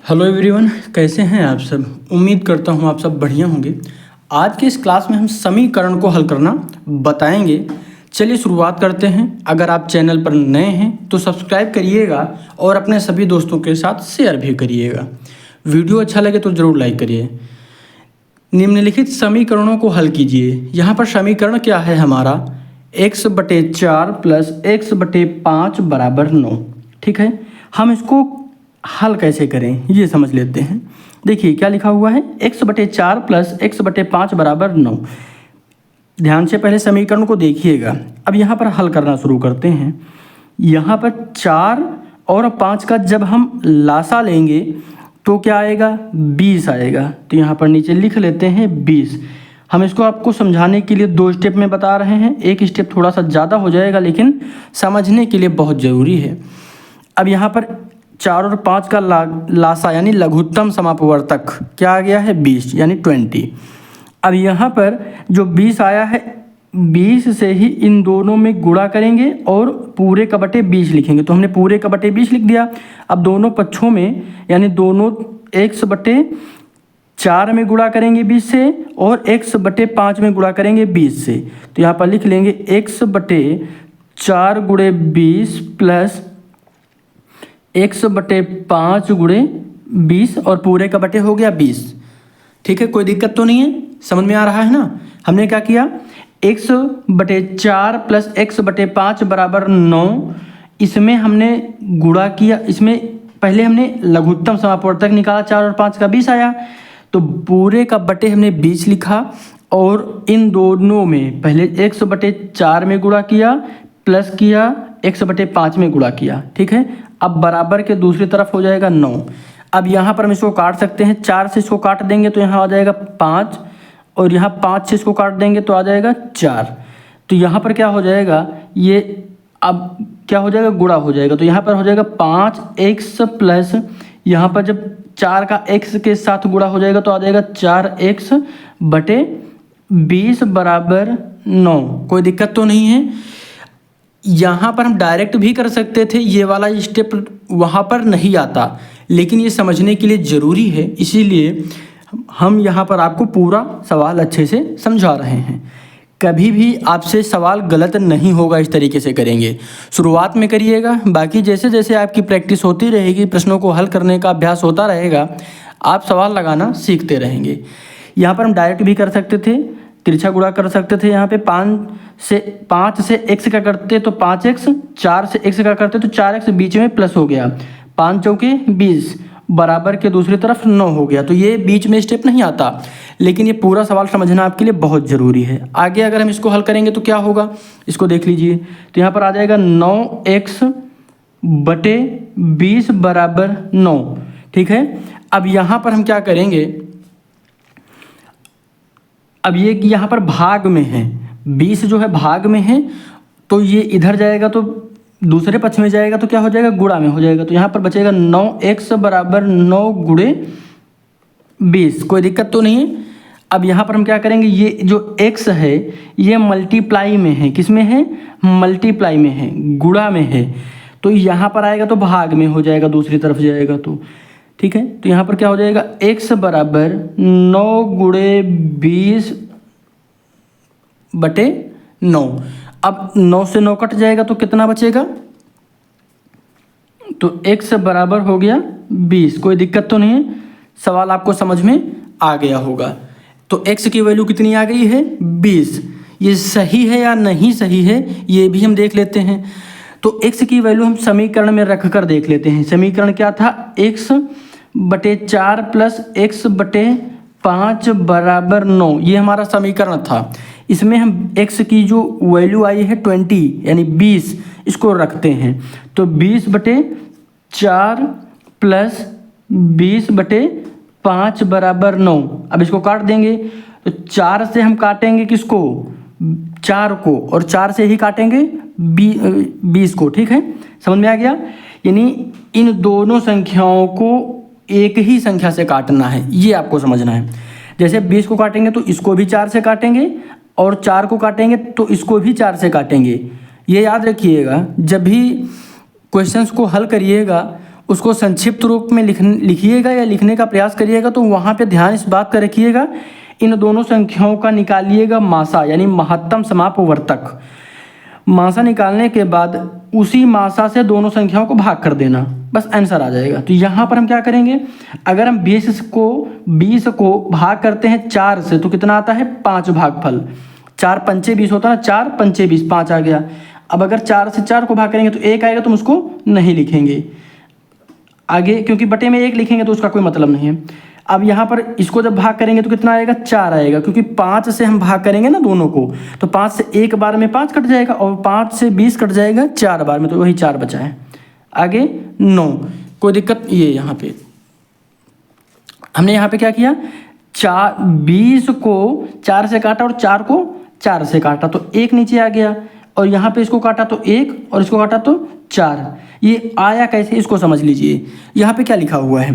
Hello everyone, कैसे हैं आप सब। उम्मीद करता हूं आप सब बढ़िया होंगे। आज के इस क्लास में हम समीकरण को हल करना बताएंगे। चलिए शुरुआत करते हैं। अगर आप चैनल पर नए हैं तो सब्सक्राइब करिएगा और अपने सभी दोस्तों के साथ शेयर भी करिएगा। वीडियो अच्छा लगे तो ज़रूर लाइक करिए। निम्नलिखित समीकरणों को हल कीजिए। यहाँ पर समीकरण क्या है हमारा, x/4 प्लस x/5 बराबर 9। ठीक है, हम इसको हल कैसे करें ये समझ लेते हैं। देखिए क्या लिखा हुआ है, x/4 प्लस x/5 बराबर 9। ध्यान से पहले समीकरण को देखिएगा। अब यहाँ पर हल करना शुरू करते हैं। यहाँ पर 4 और 5 का जब हम लासा लेंगे तो क्या आएगा, 20 आएगा। तो यहाँ पर नीचे लिख लेते हैं 20। हम इसको आपको समझाने के लिए 2 स्टेप में बता रहे हैं। एक स्टेप थोड़ा सा ज़्यादा हो जाएगा लेकिन समझने के लिए बहुत ज़रूरी है। अब यहाँ पर 4 और 5 का लासा यानी लघुत्तम समापवर्तक क्या आ गया है, 20 यानी 20। अब यहाँ पर जो 20 आया है, 20 से ही इन दोनों में गुणा करेंगे और पूरे का बटे 20 लिखेंगे। तो हमने पूरे का बटे 20 लिख दिया। अब दोनों पक्षों में यानी दोनों x/4 में गुणा करेंगे 20 से और x/5 में गुणा करेंगे 20 से। तो यहाँ पर लिख लेंगे x/4 गुणे 20 प्लस x/5 गुणे 20 और पूरे का बटे हो गया 20। ठीक है, कोई दिक्कत तो नहीं है, समझ में आ रहा है ना। हमने क्या किया, x/4 प्लस x/5 बराबर 9। इसमें हमने गुणा किया। इसमें पहले हमने लघुत्तम समापवर्तक निकाला, 4 और 5 का 20 आया। तो पूरे का बटे हमने 20 लिखा और इन दोनों में पहले x/4 में गुणा किया प्लस किया x/5 में गुणा किया। ठीक है, अब बराबर के दूसरी तरफ हो जाएगा 9। अब यहाँ पर हम इसको काट सकते हैं। 4 से इसको काट देंगे तो यहाँ आ जाएगा 5 और यहाँ 5 से इसको काट देंगे तो आ जाएगा 4। तो यहाँ पर क्या हो जाएगा, ये अब क्या हो जाएगा, गुणा हो जाएगा। तो यहाँ पर हो जाएगा 5x प्लस यहाँ पर जब 4 का x के साथ गुणा हो जाएगा तो आ जाएगा 4x बटे 20 बराबर 9। कोई दिक्कत तो नहीं है। यहाँ पर हम डायरेक्ट भी कर सकते थे, ये वाला स्टेप वहाँ पर नहीं आता, लेकिन ये समझने के लिए ज़रूरी है, इसीलिए हम यहाँ पर आपको पूरा सवाल अच्छे से समझा रहे हैं। कभी भी आपसे सवाल गलत नहीं होगा, इस तरीके से करेंगे। शुरुआत में करिएगा, बाकी जैसे जैसे आपकी प्रैक्टिस होती रहेगी, प्रश्नों को हल करने का अभ्यास होता रहेगा, आप सवाल लगाना सीखते रहेंगे। यहाँ पर हम डायरेक्ट भी कर सकते थे, तिरछा गुणा कर सकते थे। यहाँ पे 5 से x का करते तो 5x, 4 से x का करते तो 4x, बीच में प्लस हो गया, 5 चौके 20 बराबर के दूसरी तरफ 9 हो गया। तो ये बीच में स्टेप नहीं आता, लेकिन ये पूरा सवाल समझना आपके लिए बहुत ज़रूरी है। आगे अगर हम इसको हल करेंगे तो क्या होगा, इसको देख लीजिए। तो यहाँ पर आ जाएगा 9x बटे 20 बराबर 9। ठीक है, अब यहाँ पर हम क्या करेंगे, अब ये यहाँ पर भाग में है, 20 जो है भाग में है, तो ये इधर जाएगा तो दूसरे पक्ष में जाएगा तो क्या हो जाएगा, गुणा में हो जाएगा। तो यहाँ पर बचेगा 9x बराबर 9 गुणे 20। कोई दिक्कत तो नहीं है। अब यहाँ पर हम क्या करेंगे, ये जो x है ये मल्टीप्लाई में है, किस में है, मल्टीप्लाई में है, गुणा में है। तो यहाँ पर आएगा तो भाग में हो जाएगा, दूसरी तरफ जाएगा तो। ठीक है, तो यहाँ पर क्या हो जाएगा, x बराबर 9 गुणे 20 बटे 9। अब 9 से 9 कट जाएगा तो कितना बचेगा, तो x बराबर हो गया 20। कोई दिक्कत तो नहीं है, सवाल आपको समझ में आ गया होगा। तो x की वैल्यू कितनी आ गई है, 20। ये सही है या नहीं सही है ये भी हम देख लेते हैं। तो x की वैल्यू हम समीकरण में रख कर देख लेते हैं। समीकरण क्या था, x/4 प्लस x/5 बराबर 9, ये हमारा समीकरण था। इसमें हम x की जो वैल्यू आई है 20 यानी 20, इसको रखते हैं। तो 20/4 प्लस 20/5 बराबर 9। अब इसको काट देंगे तो 4 से हम काटेंगे किसको, 4 को, और 4 से ही काटेंगे 20 को। ठीक है, समझ में आ गया। यानी इन दोनों संख्याओं को एक ही संख्या से काटना है, ये आपको समझना है। जैसे 20 को काटेंगे तो इसको भी 4 से काटेंगे और 4 को काटेंगे तो इसको भी 4 से काटेंगे। ये याद रखिएगा, जब भी क्वेश्चंस को हल करिएगा उसको संक्षिप्त रूप में लिखिएगा या लिखने का प्रयास करिएगा, तो वहाँ पे ध्यान इस बात का रखिएगा, इन दोनों संख्याओं का निकालिएगा मासा यानी महत्तम समापवर्तक। मासा निकालने के बाद उसी मासा से दोनों संख्याओं को भाग कर देना, बस आंसर आ जाएगा। तो यहाँ पर हम क्या करेंगे, अगर हम 20 को भाग करते हैं 4 से तो कितना आता है 5 भागफल। 4 पंचे 20 होता है, 4 पंचे 20, 5 आ गया। अब अगर 4 से 4 को भाग करेंगे तो 1 आएगा, तो हम उसको नहीं लिखेंगे आगे, क्योंकि बटे में 1 लिखेंगे तो उसका कोई मतलब नहीं है। अब यहाँ पर इसको जब भाग करेंगे तो कितना आएगा 4 आएगा, क्योंकि 5 से हम भाग करेंगे ना दोनों को, तो 5 से 1 बार में 5 कट जाएगा और 5 से 20 कट जाएगा 4 बार में, तो वही 4 बचा है। आगे 9, कोई दिक्कत, ये यहाँ पे हमने यहाँ पे क्या किया, 20 को 4 से काटा और 4 को 4 से काटा, तो 1 नीचे आ गया, और यहाँ पे इसको काटा तो 1 और इसको काटा तो 4। ये आया कैसे, इसको समझ लीजिए। यहाँ पे क्या लिखा हुआ है,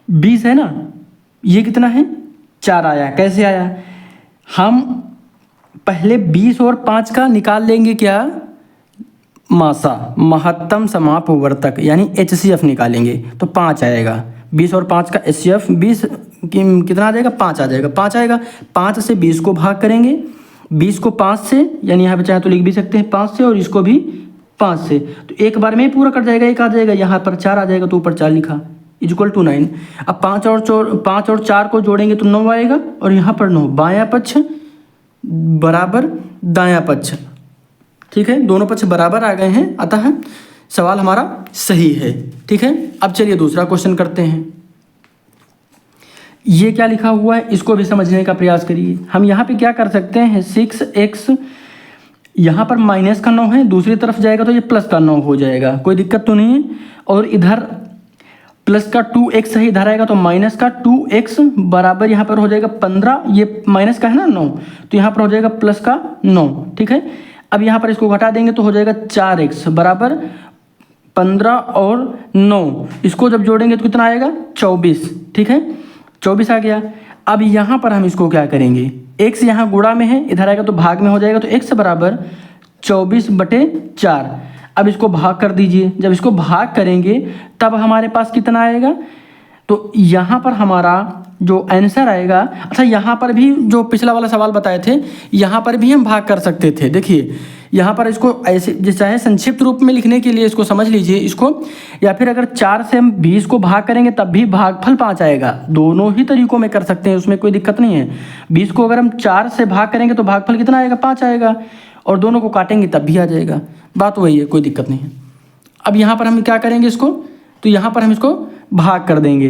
20 है ना, ये कितना है 4 आया। कैसे आया, हम पहले 20 और 5 का निकाल लेंगे क्या, मासा महत्तम समापवर्तक यानी HCF निकालेंगे, तो 5 आएगा। 20 और 5 का HCF 20 कितना आ जाएगा, 5 आ जाएगा। 5 आएगा, 5 से 20 को भाग करेंगे, 20 को 5 से, यानी यहाँ पे चाहे तो लिख भी सकते हैं 5 से, और इसको भी 5 से, तो एक बार में ही पूरा कट जाएगा, 1 आ जाएगा। यहाँ पर 4 आ जाएगा, तो ऊपर 4 लिखा इक्वल टू 9। अब 5 और 4 को जोड़ेंगे तो 9 आएगा, और यहाँ पर 9, बायां पक्ष बराबर दायां पक्ष, ठीक है, दोनों पक्ष बराबर आ गए हैं, अतः सवाल हमारा सही है। ठीक है, अब चलिए दूसरा क्वेश्चन करते हैं। ये क्या लिखा हुआ है, इसको भी समझने का प्रयास करिए। हम यहाँ पे क्या कर सकते हैं, 6x, यहाँ पर माइनस का 9 है, दूसरी तरफ जाएगा तो ये प्लस का 9 हो जाएगा, कोई दिक्कत तो नहीं है। और इधर प्लस का 2x है, इधर आएगा तो माइनस का 2x बराबर यहाँ पर हो जाएगा 15, ये माइनस का है ना 9, तो यहाँ पर हो जाएगा प्लस का 9। ठीक है, अब यहाँ पर इसको घटा देंगे तो हो जाएगा 4x बराबर 15 और 9, इसको जब जोड़ेंगे तो कितना आएगा 24। ठीक है, 24 आ गया। अब यहाँ पर हम इसको क्या करेंगे, x यहाँ गुणा में है, इधर आएगा तो भाग में हो जाएगा, तो x बराबर 24/4। अब इसको भाग कर दीजिए, जब इसको भाग करेंगे तब हमारे पास कितना आएगा, तो यहाँ पर हमारा जो आंसर आएगा, अच्छा यहाँ पर भी जो पिछला वाला सवाल बताए थे, यहाँ पर भी हम भाग कर सकते थे। देखिए यहाँ पर इसको ऐसे चाहे संक्षिप्त रूप में लिखने के लिए इसको समझ लीजिए इसको, या फिर अगर 4 से हम 20 को भाग करेंगे तब भी भागफल 5 आएगा। दोनों ही तरीकों में कर सकते हैं, उसमें कोई दिक्कत नहीं है। 20 को अगर हम 4 से भाग करेंगे तो भागफल कितना आएगा, 5 आएगा, और दोनों को काटेंगे तब भी आ जाएगा, बात वही है, कोई दिक्कत नहीं है। अब यहाँ पर हम क्या करेंगे इसको, तो यहाँ पर हम इसको भाग कर देंगे,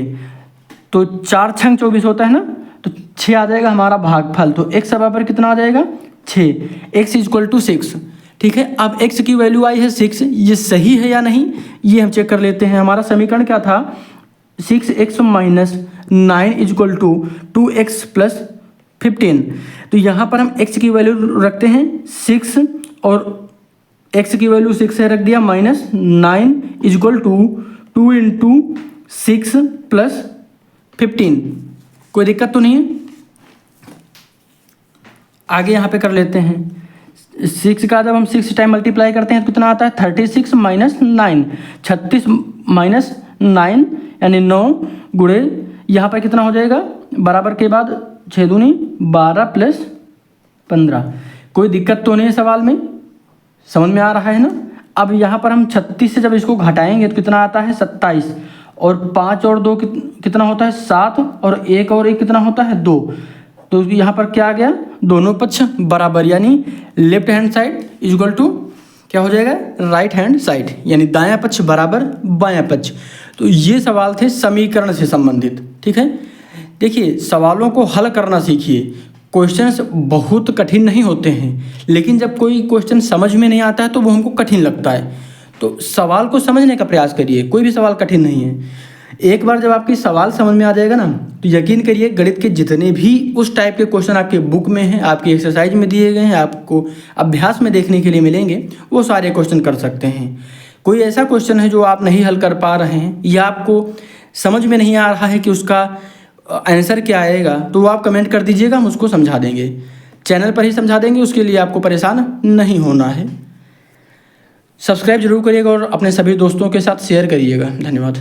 तो 4 छंग 24 होता है ना, तो 6 आ जाएगा हमारा भागफल। तो x बराबर कितना आ जाएगा 6, x इक्वल टू 6। ठीक है, अब x की वैल्यू आई है 6, ये सही है या नहीं ये हम चेक कर लेते हैं। हमारा समीकरण क्या था, 6x minus 9 equal to 2x plus 15। तो यहाँ पर हम x की वैल्यू रखते हैं 6, और x की वैल्यू 6 है, रख दिया, minus 9 equal to 2 into 6 plus 15, कोई दिक्कत तो नहीं है। आगे यहाँ पे कर लेते हैं, 6 का जब हम 6 टाइम मल्टीप्लाई करते हैं तो कितना आता है 36 माइनस 9, 36 माइनस 9 यानी 9 गुणे यहाँ पर कितना हो जाएगा, बराबर के बाद 6 दूनी 12 प्लस 15, कोई दिक्कत तो नहीं है सवाल में, समझ में आ रहा है ना। अब यहाँ पर हम 36 से जब इसको घटाएंगे तो कितना आता है 27, और 5 और 2 कितना होता है 7, और 1 और 1 कितना होता है 2। तो यहाँ पर क्या आ गया, दोनों पक्ष बराबर, यानी left hand side equal to क्या हो जाएगा, राइट हैंड साइड, यानी दायां पक्ष बराबर बायां पक्ष। तो ये सवाल थे समीकरण से संबंधित। ठीक है, देखिए सवालों को हल करना सीखिए। क्वेश्चंस बहुत कठिन नहीं होते हैं, लेकिन जब कोई क्वेश्चन समझ में नहीं आता है तो वो हमको कठिन लगता है। तो सवाल को समझने का प्रयास करिए, कोई भी सवाल कठिन नहीं है। एक बार जब आपकी सवाल समझ में आ जाएगा ना, तो यकीन करिए गणित के जितने भी उस टाइप के क्वेश्चन आपके बुक में हैं, आपकी एक्सरसाइज में दिए गए हैं, आपको अभ्यास में देखने के लिए मिलेंगे, वो सारे क्वेश्चन कर सकते हैं। कोई ऐसा क्वेश्चन है जो आप नहीं हल कर पा रहे हैं या आपको समझ में नहीं आ रहा है कि उसका आंसर क्या आएगा, तो वो आप कमेंट कर दीजिएगा, हम उसको समझा देंगे, चैनल पर ही समझा देंगे, उसके लिए आपको परेशान नहीं होना है। सब्सक्राइब जरूर करिएगा और अपने सभी दोस्तों के साथ शेयर करिएगा। धन्यवाद।